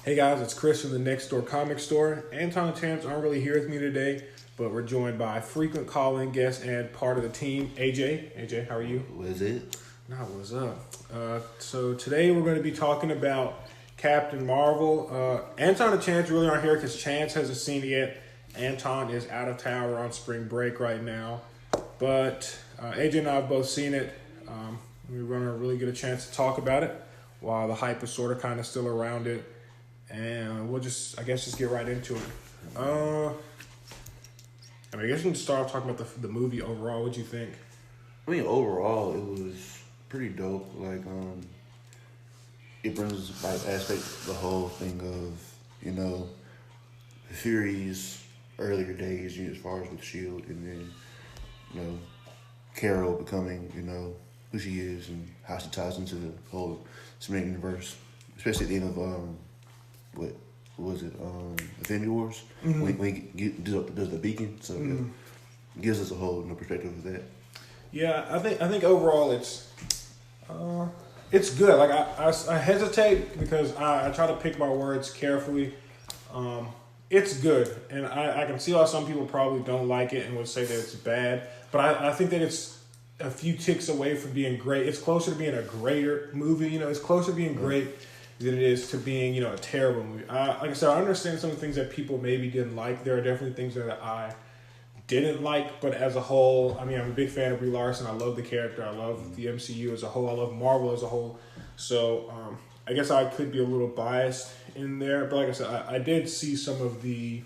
Hey guys, it's Kris from the Next Door Comic Store. Anton and Chance aren't really here with me today, but we're joined by frequent call-in guest and part of the team, AJ. AJ, how are you? What is it? Nah, what's up? So today we're going to be talking about Captain Marvel. Anton and Chance really aren't here because Chance hasn't seen it yet. Anton is out of town. We're on spring break right now. But AJ and I have both seen it. We're going to really get a chance to talk about it while the hype is sort of kind of still around it. And we'll just get right into it. I guess we can start off talking about the movie overall. What'd you think? I mean, overall, it was pretty dope. It brings aspect the whole thing of, Fury's earlier days, as far as with S.H.I.E.L.D., and then, Carol becoming, who she is and how she ties into the whole cinematic universe, especially at the end of, what was it? Infinity Wars. Mm-hmm. When he does the beacon, so it gives us a whole new perspective of that. Yeah, I think overall it's good. Like I hesitate because I try to pick my words carefully. It's good, and I can see how some people probably don't like it and would say that it's bad. But I think that it's a few ticks away from being great. It's closer to being a greater movie. It's closer to being great than it is to being, a terrible movie. Like I said, I understand some of the things that people maybe didn't like. There are definitely things that I didn't like, but as a whole, I'm a big fan of Brie Larson. I love the character. I love the MCU as a whole. I love Marvel as a whole. So I guess I could be a little biased in there. But like I said, I did see some of the,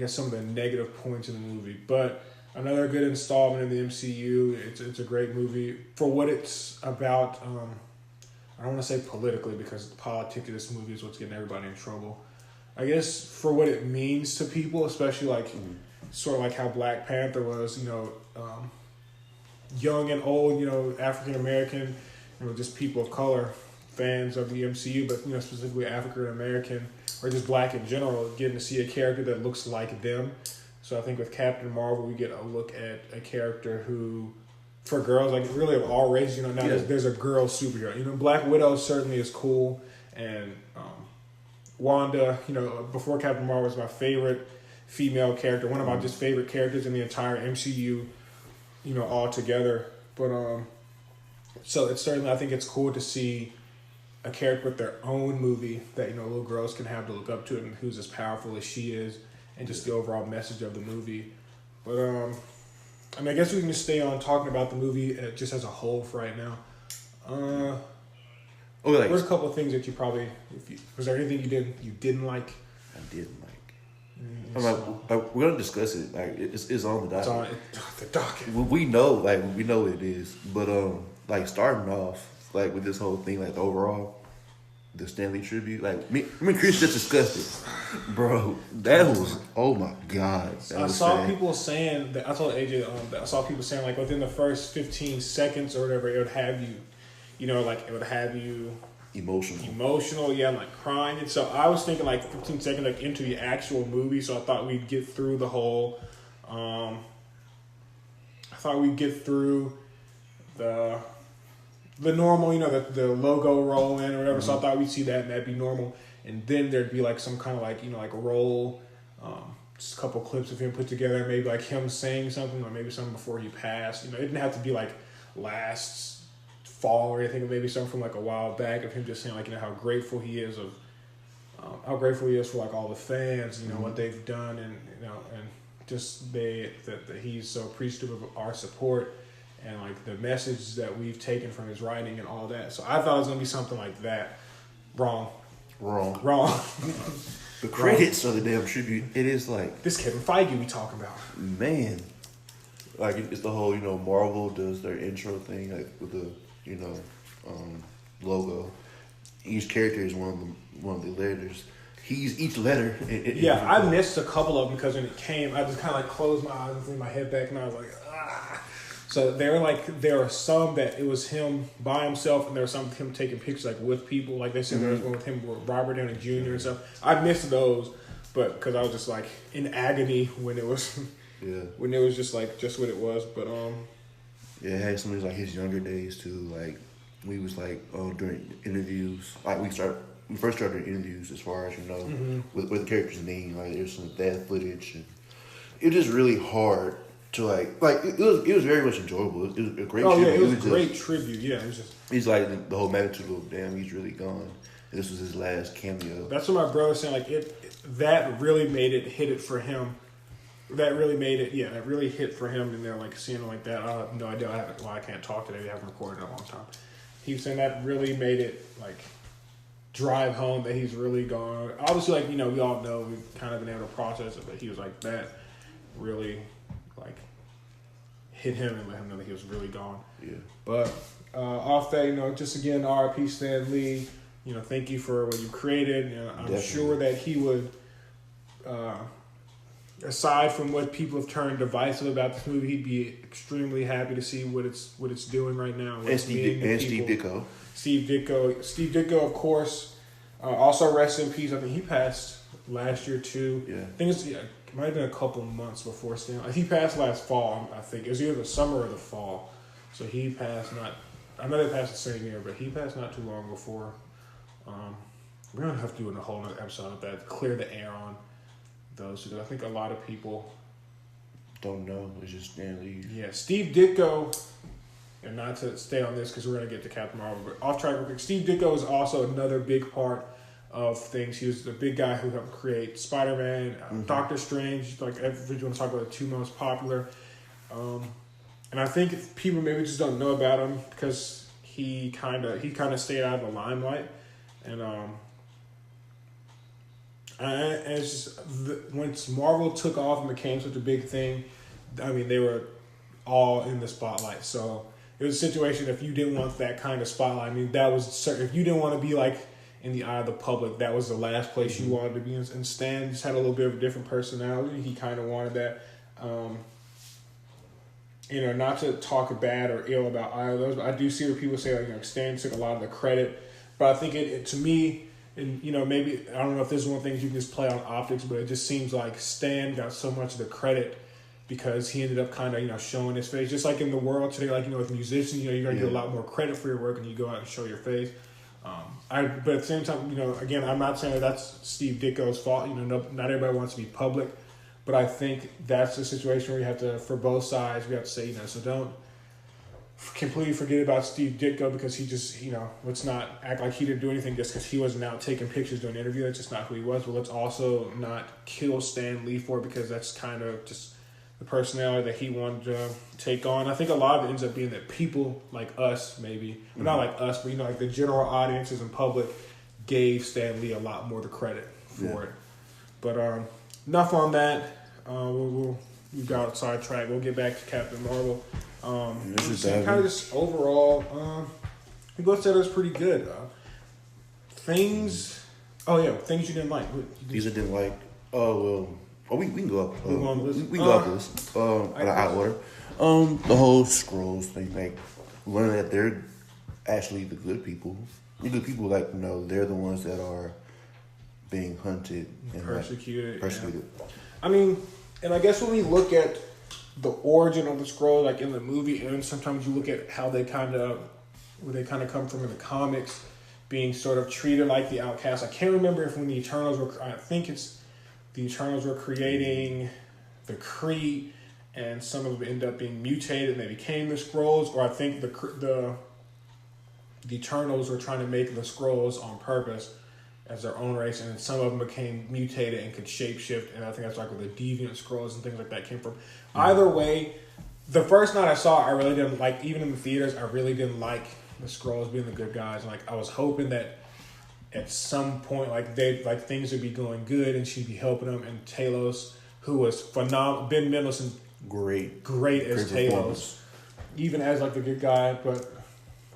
some of the negative points in the movie. But another good installment in the MCU. It's a great movie for what it's about. I don't want to say politically because the politics of this movie is what's getting everybody in trouble. I guess for what it means to people, especially sort of like how Black Panther was, young and old, African American, just people of color, fans of the MCU, but specifically African American or just Black in general, getting to see a character that looks like them. So I think with Captain Marvel, we get a look at a character who, for girls, really of all races, now there's a girl superhero. Black Widow certainly is cool, and Wanda, before Captain Marvel was my favorite female character, one of my just favorite characters in the entire MCU, altogether. But so it's certainly, I think it's cool to see a character with their own movie that little girls can have to look up to, and who's as powerful as she is, and just the overall message of the movie. But I guess we can just stay on talking about the movie just as a whole for right now. There's a couple of things that you probably, was there anything you didn't like? I didn't like. We're gonna discuss it. It's on the docket. It's on the docket. We know what it is. But starting off with this whole thing, overall, the Stanley tribute. Kris just discussed it, bro. That was, oh my god. I saw people saying that. I told AJ that I saw people saying within the first 15 seconds or whatever, it would have you, it would have you emotional, yeah, crying. And so I was thinking 15 seconds into the actual movie. So I thought we'd get through the whole. I thought we'd get through the normal, the logo rolling or whatever. Mm-hmm. So I thought we'd see that and that'd be normal. And then there'd be some kind of roll, just a couple clips of him put together, maybe him saying something or maybe something before he passed. It didn't have to be last fall or anything. Maybe something from a while back of him just saying how grateful he is for all the fans, what they've done and just that he's so appreciative of our support. And the message that we've taken from his writing and all that. So I thought it was gonna be something like that. Wrong. The credits of the damn tribute. It is this Kevin Feige we talking about. Man, it's the whole Marvel does their intro thing with the logo. Each character is one of the letters. Each letter. I missed a couple of them because when it came, I just kind of closed my eyes and threw my head back, and I was like, ah. So there were some that it was him by himself, and there was some of him taking pictures with people. They said there was one with him with Robert Downey Jr. and stuff. I missed those, but because I was just in agony when it was, when it was just what it was. But it had some of his younger days too. We was during interviews, we we first started interviews, as far as with the characters' name, like there's some bad footage, and it was just really hard to like it was very much enjoyable. It was a great. Oh tribute. yeah, it was a great tribute. Yeah, it was just. He's like the whole magnitude of damn, he's really gone. And this was his last cameo. That's what my brother was saying. Like that really made it hit it for him. That really made it. Yeah, that really hit for him. And they're like seeing it like that. I have no idea. I can't talk today. We haven't recorded in a long time. He was saying that really made it like drive home that he's really gone. Obviously, like we all know we've kind of been able to process it, but he was like that really like hit him and let him know that he was really gone. Yeah. But off that, just again, R.I.P. Stan Lee. Thank you for what you created. I'm Definitely. sure that he would. Aside from what people have turned divisive about this movie, he'd be extremely happy to see what it's doing right now. And Steve Ditko. Steve Ditko, of course. Also, rest in peace. I think he passed last year too. Yeah. I think it might have been a couple months before Stan. He passed last fall. I think it was either the summer or the fall. So he passed I know they passed the same year, but he passed not too long before. We're gonna have to do a whole other episode of that, clear the air on those, because I think a lot of people don't know. It's just Stan Lee. Yeah, Steve Ditko, and not to stay on this because we're going to get to Captain Marvel, but off track real quick. Steve Ditko is also another big part of things. He was the big guy who helped create Spider-Man, Doctor Strange, like if you want to talk about the two most popular. And I think people maybe just don't know about him because he kind of stayed out of the limelight, and it's just once Marvel took off and became such a big thing, I mean, they were all in the spotlight. So it was a situation, if you didn't want that kind of spotlight, I mean, that was certain. If you didn't want to be like in the eye of the public, that was the last place you wanted to be. And Stan just had a little bit of a different personality. He kind of wanted that. Not to talk bad or ill about either of those, but I do see where people say like, Stan took a lot of the credit. But I think it to me, and maybe I don't know if this is one of the things you can just play on optics, but it just seems like Stan got so much of the credit because he ended up kind of showing his face, just like in the world today, like with musicians, you're gonna get a lot more credit for your work and you go out and show your face. But at the same time, again, I'm not saying that that's Steve Ditko's fault. Not everybody wants to be public, but I think that's the situation where you have to, for both sides, we have to say, so don't completely forget about Steve Ditko because he just, let's not act like he didn't do anything just because he wasn't out taking pictures during an interview. That's just not who he was. But let's also not kill Stan Lee for it because that's kind of just the personality that he wanted to take on. I think a lot of it ends up being that people like us, maybe, not like us, but like the general audiences and public gave Stan Lee a lot more the credit for it. But enough on that. We got sidetracked. We'll get back to Captain Marvel. Kind of just overall, we both said it was pretty good. Things you didn't like. Things I didn't like. We can go up. We can go up this. Out order. The whole Skrulls thing, like learning that they're actually the good people. The good people, they're the ones that are being hunted and persecuted. Yeah. I mean, and I guess when we look at the origin of the Skrull, like in the movie, and sometimes you look at how where they kind of come from in the comics, being sort of treated like the outcast. I can't remember if when the Eternals were, I think it's the Eternals were creating the Kree, and some of them end up being mutated and they became the Skrulls, or I think the Eternals were trying to make the Skrulls on purpose as their own race, and then some of them became mutated and could shapeshift, and I think that's like where the deviant Skrulls and things like that came from. Either way, the first night I saw it, I really didn't like, even in the theaters, I really didn't like the Skrulls being the good guys. Like, I was hoping that at some point, things would be going good and she'd be helping them, and Talos, who was phenomenal, Ben Mendelsohn, great as Talos, even as like the good guy, but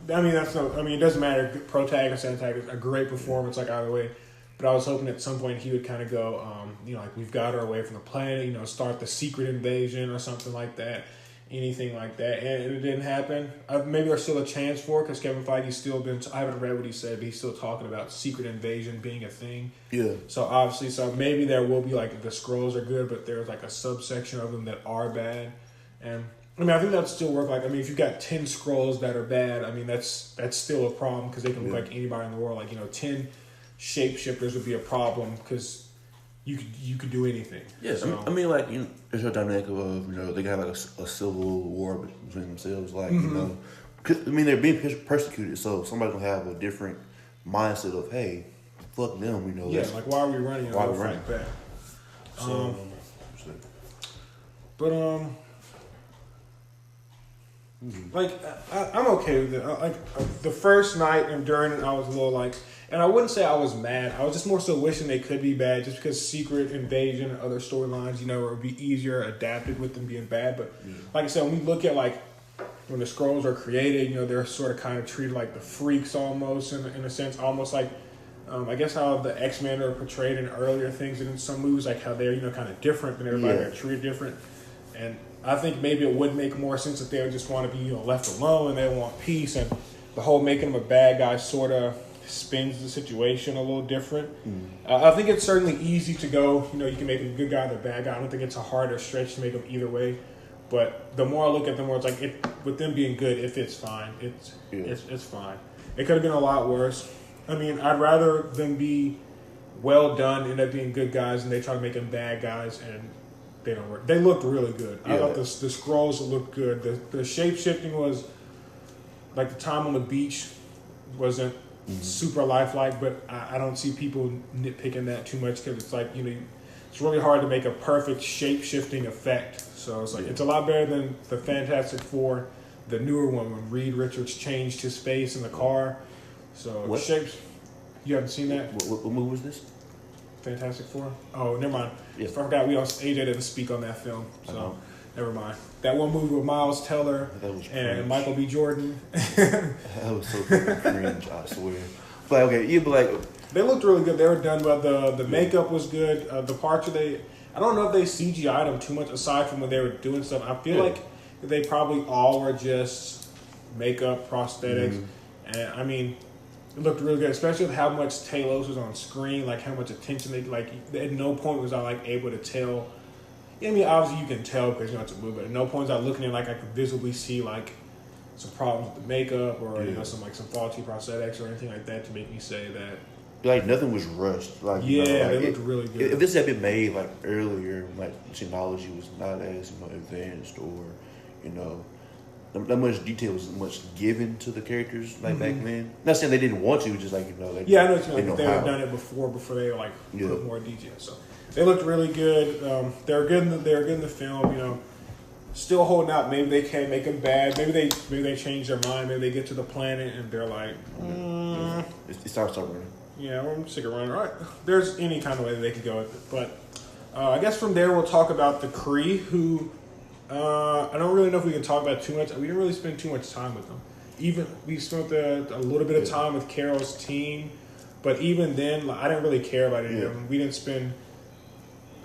I mean, it doesn't matter. Protagonist, antagonist, a great performance, like either way. But I was hoping at some point he would kind of go, we've got her away from the planet, start the secret invasion or something like that, anything like that. And it didn't happen. Maybe there's still a chance for it because Kevin Feige's still I haven't read what he said, but he's still talking about secret invasion being a thing. Yeah. So maybe there will be the Skrulls are good, but there's a subsection of them that are bad. And I think that'd still work. If you've got 10 Skrulls that are bad, that's still a problem because they can look like anybody in the world. 10 shapeshifters would be a problem because you could do anything. Yes, so, I mean, like, there's a dynamic of, they got like a civil war between themselves, like, mm-hmm. 'cause, I mean, they're being persecuted, so somebody's gonna have a different mindset of, hey, fuck them, Yeah, like, why are we running? Why are we running? Back? So, but like I'm okay with it. The first night and during it, I was a little like, and I wouldn't say I was mad. I was just more so wishing they could be bad, just because Secret Invasion and other storylines, would be easier adapted with them being bad. But like I said, when we look at like when the Skrulls are created, they're sort of kind of treated like the freaks almost in a sense, almost like. I guess how the X-Men are portrayed in earlier things and in some movies, like how they're, kind of different than everybody. They're treated different. And I think maybe it would make more sense if they would just want to be, left alone and they want peace. And the whole making them a bad guy sort of spins the situation a little different. I think it's certainly easy to go, you can make them a good guy or a bad guy. I don't think it's a harder stretch to make them either way. But the more I look at them, more it's like, with them being good, if it's fine, it's fine. It could have been a lot worse. I mean, I'd rather them be well done, end up being good guys, and they try to make them bad guys, and they don't work. They looked really good. Yeah. I thought the Skrulls looked good. The shape-shifting was, like, the time on the beach wasn't super lifelike, but I don't see people nitpicking that too much because it's like, it's really hard to make a perfect shape-shifting effect. So it's like, it's a lot better than the Fantastic Four, the newer one, when Reed Richards changed his face in the car. So what? Shapes, you haven't seen that? What movie was this? Fantastic Four. Oh, never mind. Yeah. I forgot AJ didn't speak on that film, so never mind. That one movie with Miles Teller and Michael B. Jordan. That was so cringe, I swear. But okay, you'd be like, they looked really good. They were done well. The makeup was good. The parts I don't know if they CGI'd them too much aside from when they were doing stuff. I feel like they probably all were just makeup, prosthetics, and I mean. It looked really good, especially with how much Talos was on screen, like how much attention they at no point was I able to tell. I mean, obviously you can tell because it's a movie, but at no point was I looking at I could visibly see some problems with the makeup or some faulty prosthetics or anything like that to make me say that. Nothing was rushed. They looked really good. If this had been made earlier, technology was not as advanced or that much detail was much given to the characters back then. Not saying they didn't want to, just I know what you mean. They had done it before they put more detail. So they looked really good. They were good. They were good in the film. Still holding out. Maybe they can make them bad. Maybe they change their mind. Maybe they get to the planet and they're like, it starts running. Yeah, I'm sick of running. All right, there's any kind of way that they could go with it, but I guess from there we'll talk about the Kree who. I don't really know if we can talk about too much. We didn't really spend too much time with them. Even we spent a little bit of time with Carol's team, but even then, I didn't really care about any of them. We didn't spend.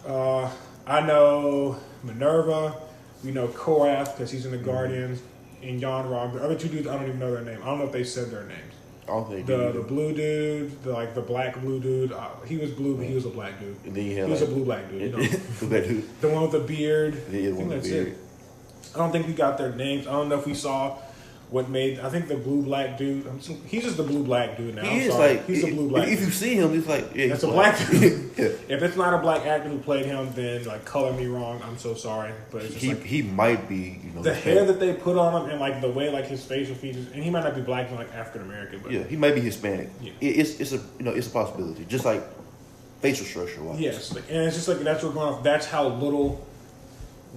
I know Minerva. We know Korath because he's in the Guardians, and Yon-Rogg. The other two dudes, I don't even know their name. I don't know if they said their names. The blue dude, the black blue dude. He was blue, but he was a black dude. And then he was a blue black dude. The one with the beard. I think that's it. I don't think we got their names. I don't know if we saw what made. I think the blue black dude. He's just the blue black dude now. He's the blue black. If you see him, it's that's a black dude. If it's not a black actor who played him, then color me wrong. I'm so sorry, but it's just he might be. The hair that they put on him and the way his facial features, and he might not be black and African American, but he might be Hispanic. Yeah. It's a possibility. Just facial structure wise. Yes, and it's just that's what we're going off. That's how little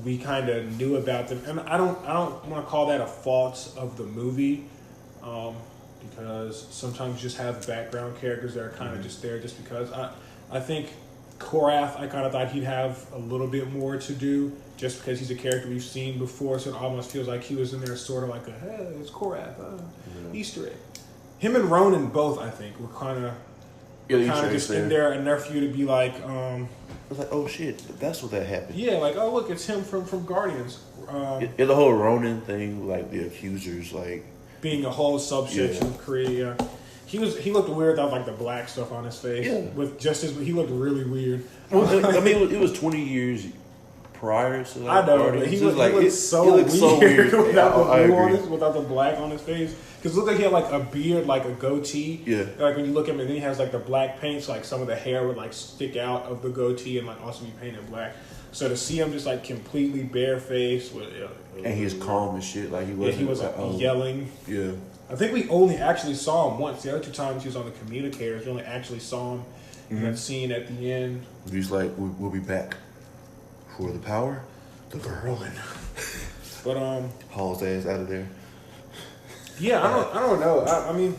we kind of knew about them, and I don't want to call that a fault of the movie, because sometimes you just have background characters that are kind of just there just because. I think Korath, I kind of thought he'd have a little bit more to do just because he's a character we've seen before, so it almost feels like he was in there sort of hey, it's Korath, Easter egg. Him and Ronan both, I think, were kind of just in there enough for you to be it's oh shit, that's what that happened. Yeah, oh look, it's him from Guardians. The whole Ronin thing, the accusers, being a whole subsection of Kree. Yeah. He looked weird without the black stuff on his face. Yeah. With he looked really weird. Well, I mean, it was 20 years prior to I know, but he looked so weird without the blue on without the black on his face. Because it looked like he had like a beard, like a goatee. Yeah. Like when you look at him, and then he has like the black paint, so like some of the hair would like stick out of the goatee and like also be painted black. So to see him just like completely barefaced with, and he was calm and shit, like he wasn't. Yeah, he was like yelling. Yeah. I think we only actually saw him once. The other 2 times he was on the communicators, we only actually saw him in that scene at the end. He's like, we'll be back for the power, the girl, and But hauls ass out of there. Yeah, I don't know. I mean,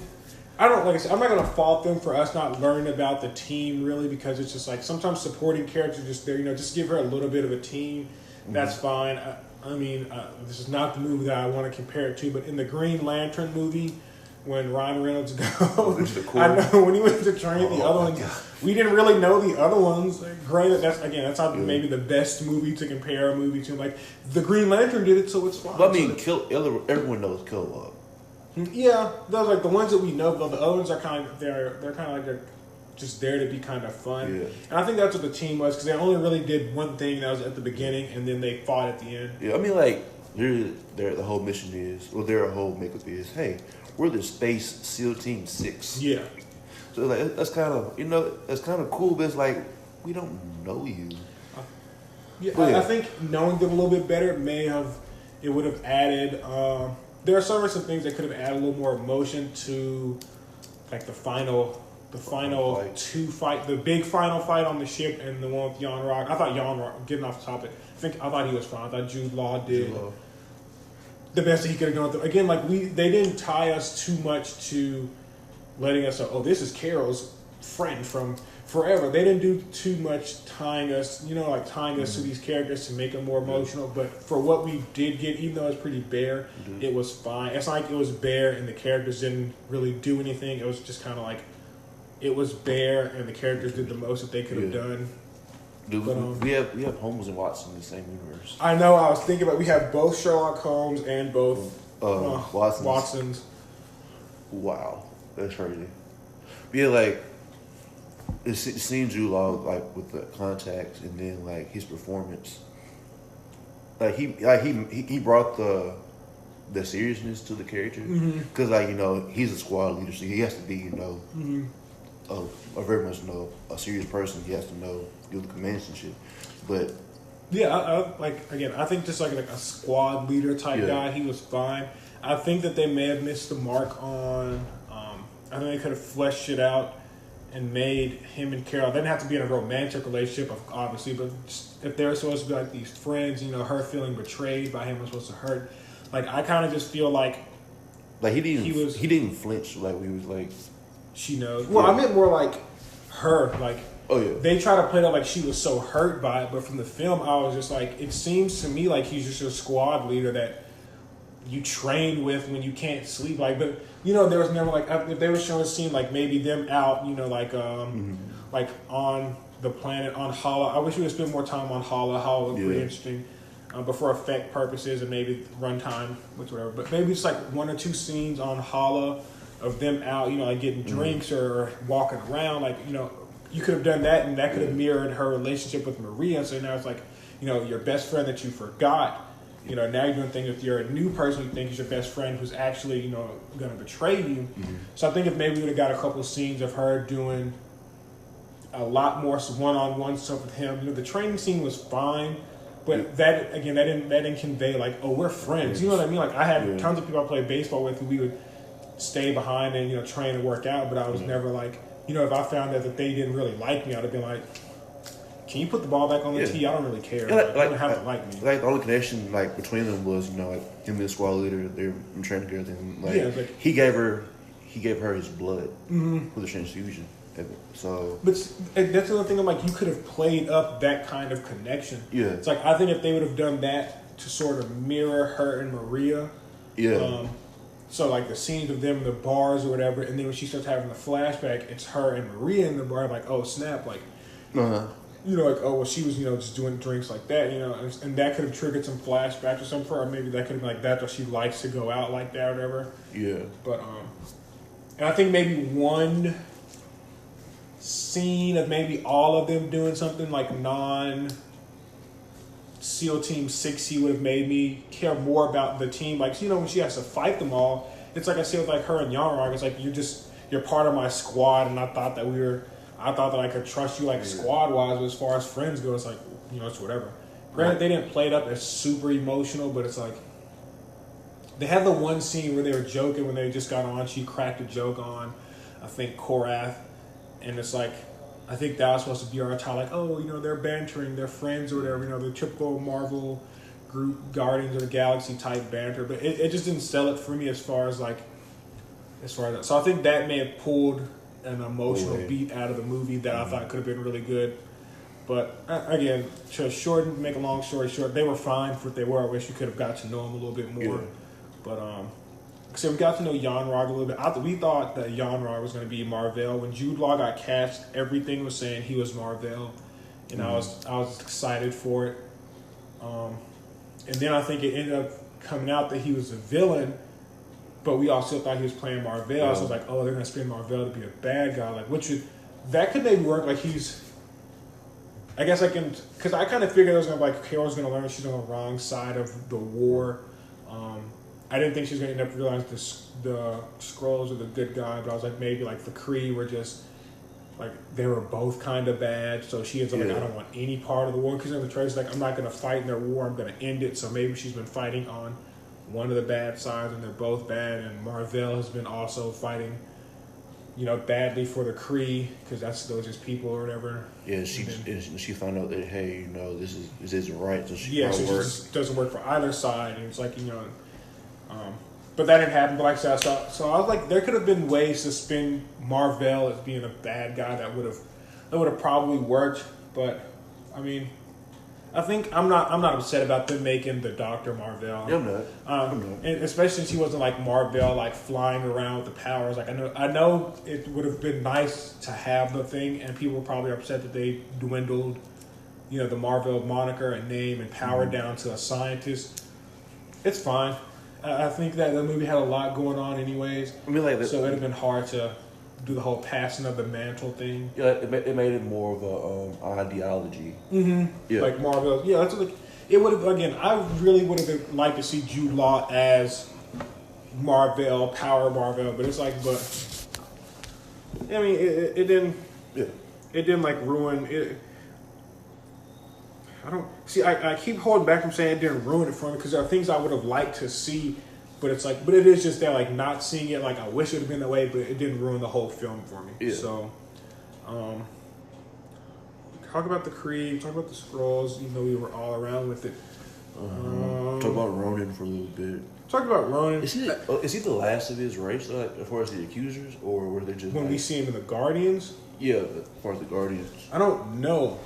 I don't like I said. I'm not gonna fault them for us not learning about the team really, because it's just like sometimes supporting characters just there. Just give her a little bit of a team. That's fine. I mean, this is not the movie that I want to compare it to, but in the Green Lantern movie, when Ryan Reynolds goes, I know when he went to train the other ones, we didn't really know the other ones. Like, granted, that's not maybe the best movie to compare a movie to. Like the Green Lantern did it, so it's fine. But I mean, everyone knows Kilowog. Yeah, those are like the ones that we know. But the other ones are kind of they're kind of like they're just there to be kind of fun. Yeah. And I think that's what the team was, because they only really did one thing that was at the beginning, and then they fought at the end. Yeah, I mean, like the whole mission is, or their whole makeup is, hey, we're the Space SEAL Team 6. Yeah. So like that's kind of that's kind of cool, but it's like we don't know you. Yeah, I think knowing them a little bit better would have added. There are some things that could have added a little more emotion to, like the final the big final fight on the ship, and the one with Jan Rock. I thought Jan Rock, getting off the topic, I thought he was fine. I thought Jude Law did the best that he could have done. Again, like they didn't tie us too much to letting us know, oh, this is Carol's friend from forever. They didn't do too much tying us to these characters to make them more emotional. But for what we did get, even though it was pretty bare, it was fine. It's not like it was bare and the characters didn't really do anything. It was just kind of like it was bare and the characters did the most that they could have done. Dude, but, we have Holmes and Watson in the same universe. I know. I was thinking about we have both Sherlock Holmes and both Watsons. Wow, that's crazy. But yeah, like it seems Jude Law, like with the contacts and then like his performance, like he brought the seriousness to the character, because he's a squad leader, so he has to be a very much a serious person. He has to do the commands and shit. But yeah, I think just like a squad leader type guy, he was fine. I think that they may have missed the mark on. I think they could have fleshed it out and made him and Carol. They didn't have to be in a romantic relationship, obviously, but if they were supposed to be like these friends, her feeling betrayed by him was supposed to hurt. Like I kind of just feel like he didn't flinch. Like we was like, she knows. Well, I meant more like her. Like they try to play that like she was so hurt by it, but from the film, I was just like, it seems to me like he's just a squad leader that you train with when you can't sleep. Like, but there was never like if they were showing a scene like maybe them out, like on the planet on Hala. I wish we would spend more time on Hala. Hala would be pretty interesting, but for effect purposes and maybe runtime, whatever. But maybe it's like 1 or 2 scenes on Hala of them out, like getting drinks or walking around. Like, you could have done that, and that could have mirrored her relationship with Maria. So now it's like, your best friend that you forgot. Now you're doing things with your new person you think is your best friend who's actually, going to betray you. So I think if maybe we would have got a couple of scenes of her doing a lot more one-on-one stuff with him. The training scene was fine, but that didn't convey like, oh, we're friends. You know what I mean? Like I had tons of people I played baseball with who we would stay behind and train and work out, but I was never like, if I found out that they didn't really like me, I'd have been like, can you put the ball back on the tee? I don't really care. Yeah, you don't have to like me. Like the only connection like between them was like him and the squad leader. They're training together. And, he gave her his blood for the transfusion. So, but that's the other thing. I'm like, you could have played up that kind of connection. Yeah, it's like I think if they would have done that to sort of mirror her and Maria. Yeah. So like the scenes of them in the bars or whatever, and then when she starts having the flashback, it's her and Maria in the bar. Like, oh snap! Like, like, oh well, she was just doing drinks like that, and that could have triggered some flashbacks or something for her. Or maybe that could have been like that's why she likes to go out like that or whatever. Yeah. But and I think maybe one scene of maybe all of them doing something like SEAL Team 6 would have made me care more about the team. Like, when she has to fight them all, it's like I said with like her and Yarnrock. It's like you're part of my squad, and I thought that I could trust you like squad wise, but as far as friends go, it's like it's whatever. Granted, they didn't play it up as super emotional, but it's like they had the one scene where they were joking when they just got on. She cracked a joke on, I think, Korath, and it's like, I think that was supposed to be our tie, like, oh, they're bantering, they're friends or whatever, the typical Marvel group Guardians of the Galaxy type banter, but it just didn't sell it for me as far as that. So I think that may have pulled an emotional beat out of the movie that I thought could have been really good. But again, to make a long story short, they were fine for what they were. I wish you could have got to know them a little bit more. Yeah. But so we got to know Yarnrock a little bit. We thought that Yarnrock was going to be Mar-Vell. When Jude Law got cast, everything was saying he was Mar-Vell, and I was excited for it. And then I think it ended up coming out that he was a villain, but we also thought he was playing Mar-Vell. Yeah. So I was like, oh, they're going to spin Mar-Vell to be a bad guy. Like, that could maybe work. Like I guess I can, because I kind of figured it was going to be like Carol's going to learn she's on the wrong side of the war. I didn't think she was going to end up realizing the Skrulls are the good guy, but I was like, maybe like the Kree were just like, they were both kind of bad. So she is like, I don't want any part of the war, because in the trailer's like, I'm not going to fight in their war, I'm going to end it. So maybe she's been fighting on one of the bad sides, and they're both bad. And Mar-Vell has been also fighting, badly for the Kree, because those just people or whatever. Yeah, she found out that, hey, this isn't right, so she so it just doesn't work for either side, and it's like, but that didn't happen. But like I said, so I was like, there could have been ways to spin Mar-Vell as being a bad guy that would have probably worked. But I mean, I think I'm not upset about them making the Dr. Mar-Vell. Yeah, I'm not. And especially since he wasn't like Mar-Vell, like flying around with the powers. Like I know it would have been nice to have the thing, and people were probably upset that they dwindled, the Mar-Vell moniker and name and power down to a scientist. It's fine. I think that the movie had a lot going on anyways. I mean, so it would have been hard to do the whole passing of the mantle thing. Yeah, it made it more of a ideology. Mm-hmm. Yeah. Like Mar-Vell. Yeah, that's like, it would have, again, I really would have liked to see Jude Law as Mar-Vell, Power Mar-Vell, but it's like, I mean, it didn't, it didn't like ruin it. I keep holding back from saying it didn't ruin it for me, because there are things I would have liked to see, but it's like, but it is just that, like, not seeing it, like, I wish it would have been that way, but it didn't ruin the whole film for me. Yeah. So, talk about the Kree, talk about the Skrulls, even though we were all around with it. Talk about Ronan for a little bit. Talk about Ronan. Is he the last of his race, like, as far as the accusers, or were they just when we see him in the Guardians? Yeah, as far as the Guardians. I don't know.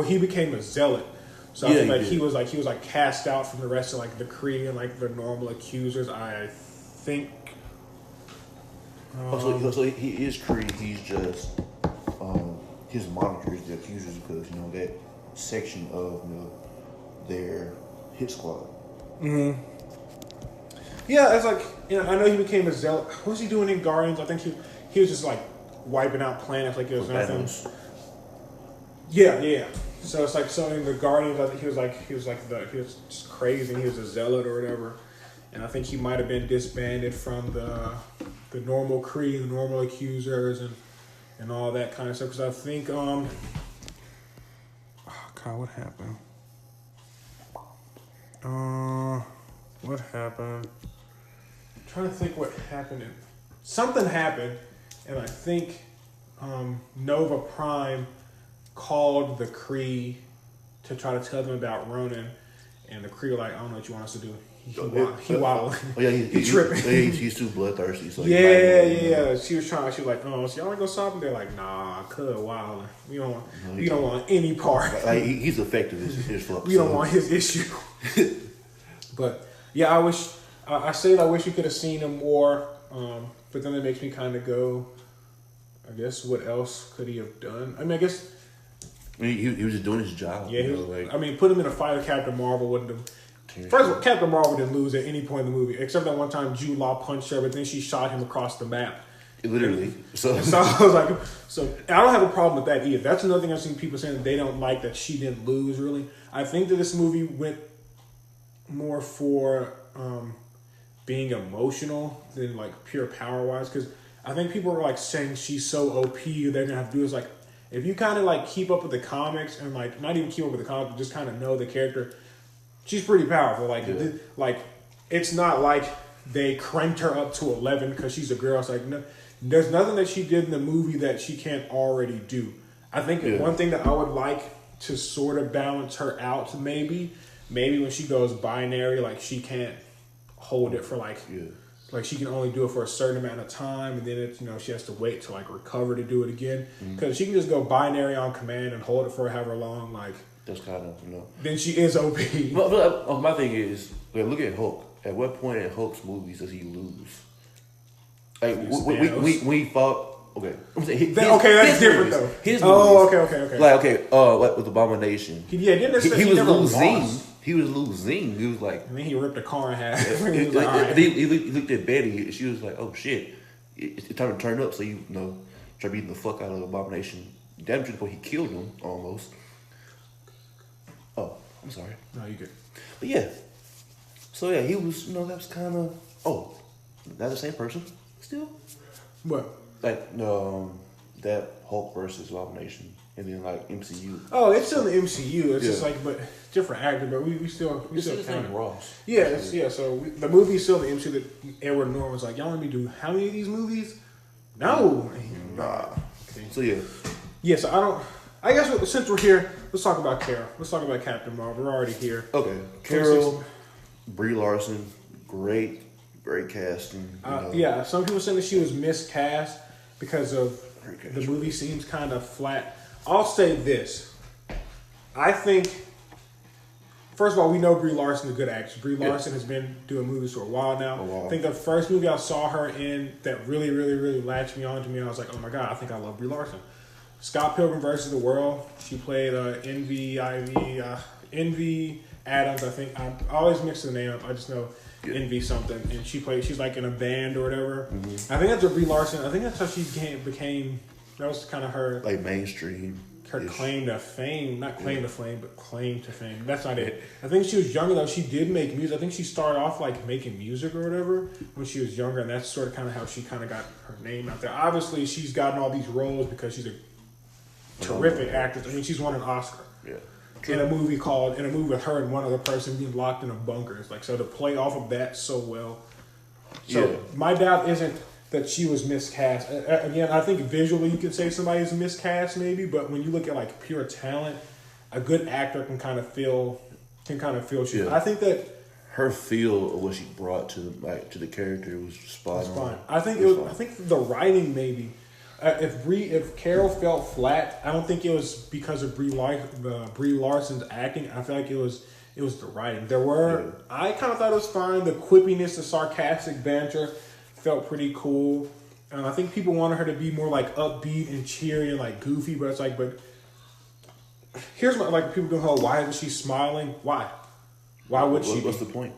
He became a zealot, so I think he was cast out from the rest of like the Kree and like the normal accusers. I think. So he is Kree. He's just his moniker is the accusers, because that section of their hit squad. Mm-hmm. Yeah, it's like I know he became a zealot. What was he doing in Guardians? I think he was just like wiping out planets like it was nothing. Yeah. So it's like, so in the Guardians, I think he was just crazy. He was a zealot or whatever, and I think he might have been disbanded from the normal Kree, the normal accusers, and all that kind of stuff. Because I think, God, what happened? What happened? I'm trying to think what happened. Something happened, and I think Nova Prime called the Kree to try to tell them about Ronan, and the Kree were like, I don't know what you want us to do. He wild. He tripping. He's too bloodthirsty. So yeah. She was like, oh, so y'all ain't gonna stop him? They're like, nah, wild. We don't want any part. Like, he's effective. His flux. We don't want his issue. But yeah, I wish we could have seen him more. But then it makes me kind of go, I guess, what else could he have done? I mean, I guess. He was just doing his job. Yeah, put him in a fight with Captain Marvel wouldn't have. First of all, Captain Marvel didn't lose at any point in the movie, except that one time Jude Law punched her, but then she shot him across the map. Literally. So I was like, I don't have a problem with that either. That's another thing I've seen people saying that they don't like, that she didn't lose, really. I think that this movie went more for being emotional than like pure power wise. Because I think people are like saying she's so OP. They're gonna have to do is like if you kind of like keep up with the comics and like not even keep up with the comics, but just kind of know the character. She's pretty powerful. Like like it's not like they cranked her up to 11 because she's a girl. It's like no, there's nothing that she did in the movie that she can't already do. I think one thing that I would like to sort of balance her out, maybe when she goes binary, like she can't hold it for like she can only do it for a certain amount of time, and then it's she has to wait to like recover to do it again. Because she can just go binary on command and hold it for however long. Like that's kind of Then she is OP. But my thing is, look at Hulk. At what point in Hulk's movies does he lose? Like we fought. Okay. That's different though. His movies. Okay. Like with Abomination. He was losing. He was losing. He was like. And then he ripped a car in half. He looked at Betty. She was like, "Oh shit, it's time to turn up." So try beating the fuck out of Abomination. Damn to the point he killed him almost. Oh, I'm sorry. No, you good. But yeah. So yeah, he was. That was kind of. Oh, not the same person. Still. What? Like that Hulk versus Abomination, and then like MCU. Oh, it's still the MCU. It's just like, but different actor. But we still count it. Ross. Yeah, So the movie's still the MCU. That Edward Norton was like, y'all let me do how many of these movies? No. Nah. Okay. So yeah. Yeah. So I guess since we're here, let's talk about Carol. Let's talk about Captain Marvel. We're already here. Okay. Carol, Brie Larson, great casting. Yeah. Some people saying that she was miscast because of the movie seems kind of flat. I'll say this. I think, first of all, we know Brie Larson is a good actress. Brie Larson has been doing movies for a while now. I think the first movie I saw her in that really, really, really latched me on to me, I was like, oh my God, I think I love Brie Larson. Scott Pilgrim versus the World. She played Envy Adams, I think. I always mix the name up. I just know Envy something. And she's like in a band or whatever. Mm-hmm. I think that's what Brie Larson, I think that's how she became, that was kind of her. Like mainstream. Her claim to fame. Not claim to fame, but claim to fame. That's not it. I think she was younger though. She did make music. I think she started off like making music or whatever when she was younger. And that's sort of kind of how she kind of got her name out there. Obviously, she's gotten all these roles because she's a terrific actress. I mean, she's won an Oscar. Yeah. In a movie with her and one other person being locked in a bunker. It's like, so to play off of that so well. So my doubt isn't that she was miscast. Again, I think visually you could say somebody's miscast maybe, but when you look at like pure talent, a good actor can kind of feel she. I think that her feel of what she brought to the character was spot on. I think the writing maybe. If Carol felt flat, I don't think it was because of Brie Larson's acting. I feel like it was the writing. I kind of thought it was fine. The quippiness, the sarcastic banter felt pretty cool. And I think people wanted her to be more like upbeat and cheery and like goofy, but it's like, here's what like people go, why isn't she smiling? Why would she? What's the point?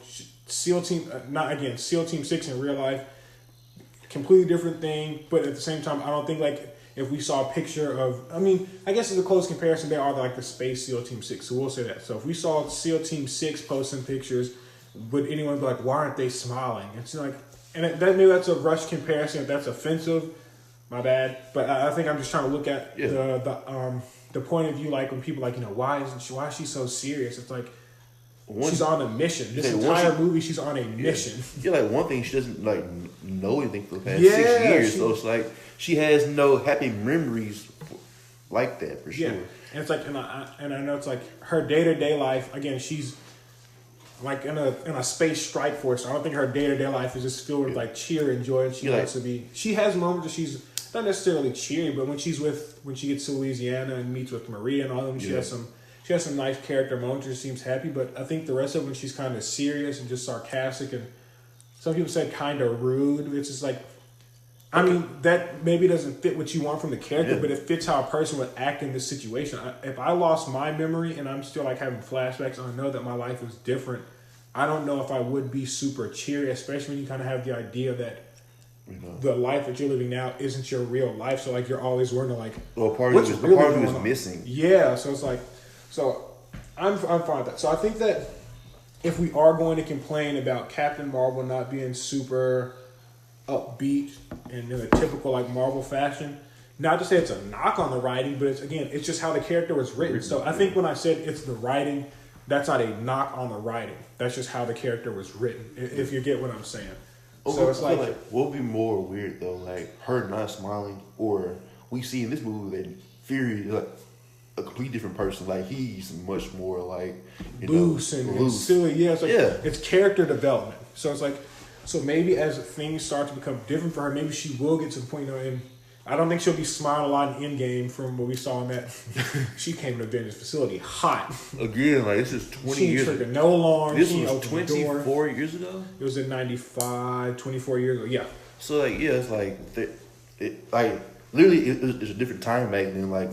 SEAL Team, SEAL Team 6 in real life. Completely different thing, but at the same time, I don't think like if we saw a picture of, I guess it's a close comparison. They are like the Space SEAL Team 6, so we'll say that. So if we saw SEAL Team 6 posting pictures, would anyone be like, why aren't they smiling? It's like, and maybe that's a rush comparison. If that's offensive, my bad. But I think I'm just trying to look at the point of view, like when people like, why is she so serious? It's like. She's on a mission. This entire movie, she's on a mission. Yeah, like one thing, she doesn't like know anything for the past 6 years. So it's like she has no happy memories like that for sure. And it's like, and I know it's like her day-to-day life. Again, she's like in a space strike force. So I don't think her day-to-day life is just filled with like cheer and joy. And she wants to be. She has moments where she's not necessarily cheery, but when she gets to Louisiana and meets with Maria and all of them, she has some nice character moments. She seems happy, but I think the rest of it when she's kind of serious and just sarcastic and some people said kind of rude. It's just like, that maybe doesn't fit what you want from the character, but it fits how a person would act in this situation. If I lost my memory and I'm still like having flashbacks and I know that my life was different, I don't know if I would be super cheery, especially when you kind of have the idea that the life that you're living now isn't your real life. So like you're always wondering like, part of it was missing. Yeah, so it's like. So I'm fine with that. So I think that if we are going to complain about Captain Marvel not being super upbeat and in a typical like Marvel fashion, not to say it's a knock on the writing, but it's just how the character was written. So I think when I said it's the writing, that's not a knock on the writing. That's just how the character was written. If you get what I'm saying. So it's like what would be more weird though, like her not smiling, or we see in this movie that Fury is like a completely different person. Like he's much more like loose and silly. Yeah, it's like it's character development. So it's like maybe as things start to become different for her, maybe she will get to the point. And I don't think she'll be smiling a lot in Endgame from what we saw in that. She came to Avengers facility hot. Again, like this is 20 years ago. No alarm. This was 24 years ago? It was in 95, 24 years ago, yeah. So, like, yeah, it's like, literally, it's a different time back then. Like,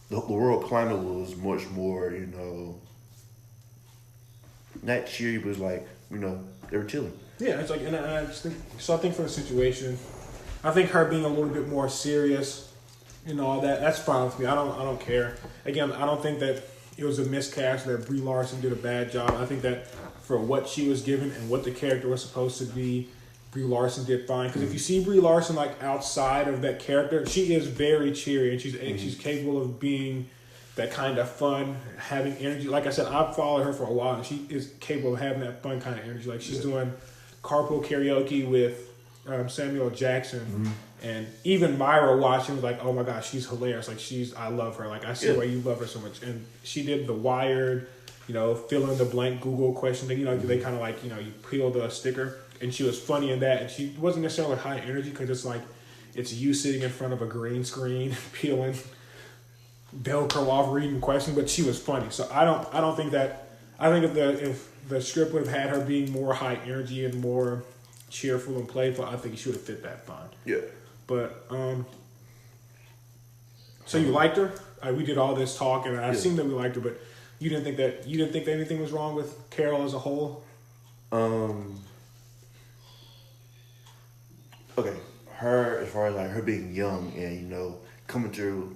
the world climate was much more, not cheery, but it was like, they were chilling. Yeah, it's like, and I just think, so I think for the situation, I think her being a little bit more serious and all that, that's fine with me. I don't care. Again, I don't think that it was a miscast, that Brie Larson did a bad job. I think that for what she was given and what the character was supposed to be, Brie Larson did fine. Because if you see Brie Larson like outside of that character, she is very cheery and she's capable of being that kind of fun, having energy. Like I said, I've followed her for a while and she is capable of having that fun kind of energy. Like she's doing carpool karaoke with Samuel Jackson, and even Myra watching was like, oh my gosh, she's hilarious. Like I love her. Like I see why you love her so much. And she did the Wired, fill in the blank Google question thing. They kind of like, you peel the sticker, and she was funny in that. And she wasn't necessarily high energy because it's like it's you sitting in front of a green screen peeling Velcro off reading questions, but she was funny. So I don't think that. I think if the script would have had her being more high energy and more cheerful and playful, I think she would have fit that fine. Yeah. But so you liked her? We did all this talk, and I assumed that we liked her, but you didn't think that anything was wrong with Carol as a whole? Okay, her, as far as like her being young and coming through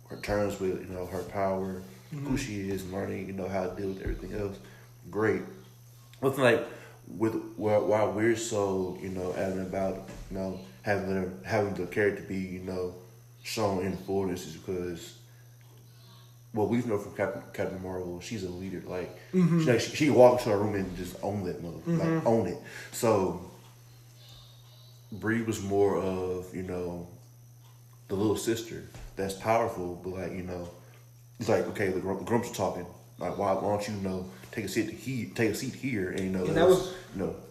her terms with her power, who she is, learning how to deal with everything else, great. But like while we're so adamant about having the character be shown in fullness, is because we know from Captain Marvel, she's a leader. Like she walk into a room and just own that mother, like own it. So Brie was more of the little sister that's powerful, but like it's like, okay, the Grumps are talking. Like, why don't you take a seat here, and and that was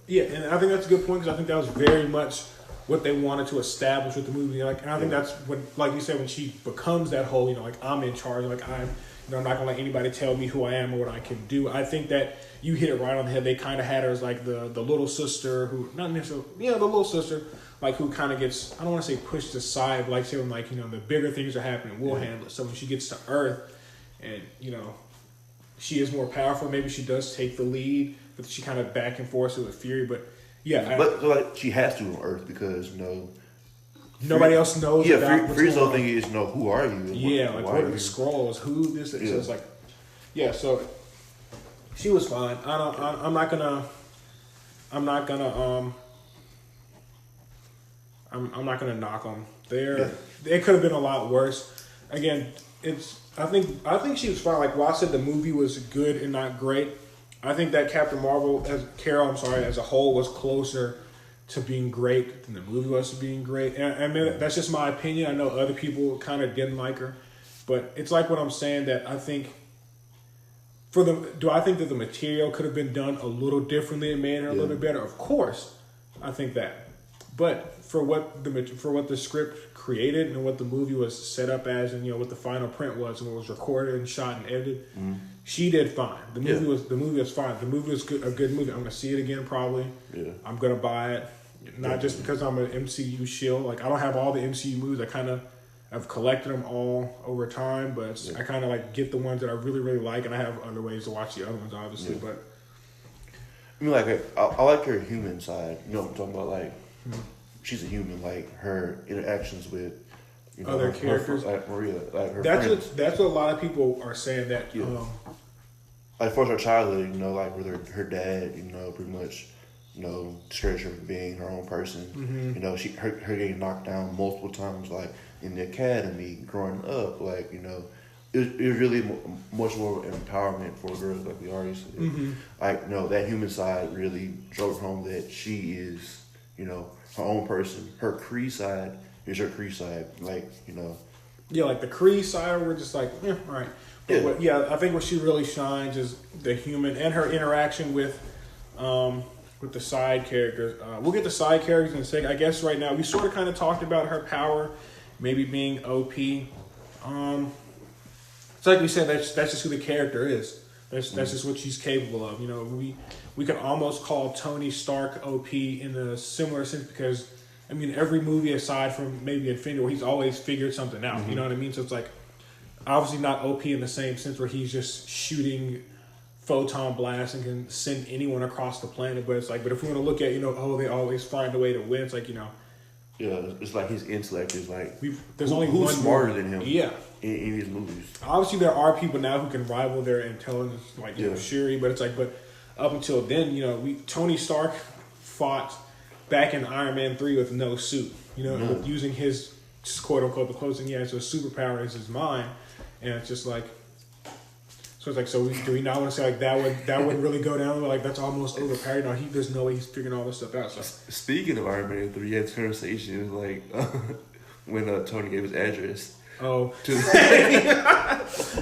yeah, and I think that's a good point, because I think that was very much what they wanted to establish with the movie. Like, and I think that's when, like you said, when she becomes that whole, like I'm in charge, like I'm I'm not gonna let anybody tell me who I am or what I can do. I think that you hit it right on the head. They kind of had her as like the little sister who, not necessarily, the little sister, like who kind of gets, I don't want to say pushed aside, but like say when like, the bigger things are happening, we'll handle it. So when she gets to Earth and, she is more powerful, maybe she does take the lead, but she kind of back and forth with Fury. But yeah. But like, she has to on Earth because, nobody else knows about what's Fury's going whole thing is, who are you? What are the Skrulls? Who this is? So it's like, so she was fine. I'm not gonna knock them. It could have been a lot worse. Again, I think she was fine. Like while I said the movie was good and not great, I think that Captain Marvel as a whole was closer to being great than the movie was to being great. And I mean, that's just my opinion. I know other people kind of didn't like her, but it's like what I'm saying, that I think do I think that the material could have been done a little differently and made her a little bit better? Of course, I think that. But for what the script created and what the movie was set up as, and what the final print was and what was recorded and shot and edited, she did fine. The movie was fine. The movie was a good movie. I'm gonna see it again probably. Yeah. I'm gonna buy it, not just because I'm an MCU shill. Like I don't have all the MCU movies. I've collected them all over time, but I kind of like get the ones that I really really like, and I have other ways to watch the other ones, obviously. But I mean, like I like her human side. You know what I'm talking about? Like she's a human. Like her interactions with other characters, like Maria, like her that's what a lot of people are saying, that like for her childhood, you know, like with her dad, you know, pretty much, you know, discouraged her from being her own person. Mm-hmm. You know, her getting knocked down multiple times, like in the academy, growing up, like, you know, it was really much more empowerment for girls, like we already said. Mm-hmm. Like, you know, that human side really drove home that she is, you know, her own person. Her Kris side is her Kris side, like, you know. Yeah, like the Kris side, we're just like, all right. But I think what she really shines is the human and her interaction with the side characters. We'll get the side characters in a second. I guess right now we sort of kind of talked about her power, maybe being OP. It's like we said, that's just who the character is. That's just what she's capable of. You know, we could almost call Tony Stark OP in a similar sense because, I mean, every movie aside from maybe Infinity War, he's always figured something out. Mm-hmm. You know what I mean? So it's like, obviously not OP in the same sense where he's just shooting photon blasts and can send anyone across the planet. But it's like, but if we want to look at, you know, they always find a way to win. It's like, you know. Yeah, it's like his intellect is like, there's only who's one smarter than him? Yeah. In his movies. Obviously, there are people now who can rival their intelligence, like you know, Shuri. But it's like, but up until then, you know, Tony Stark fought back in Iron Man 3 with no suit. You know, with using his quote unquote the closest thing he has to a superpower is his mind, and it's just like, so it's like, so do we not want to say like that would really go down? Like that's almost overpowered. No, there's no way he's figuring all this stuff out. So. Speaking of Iron Man 3, you had this conversation. It was like when Tony gave his address. Oh,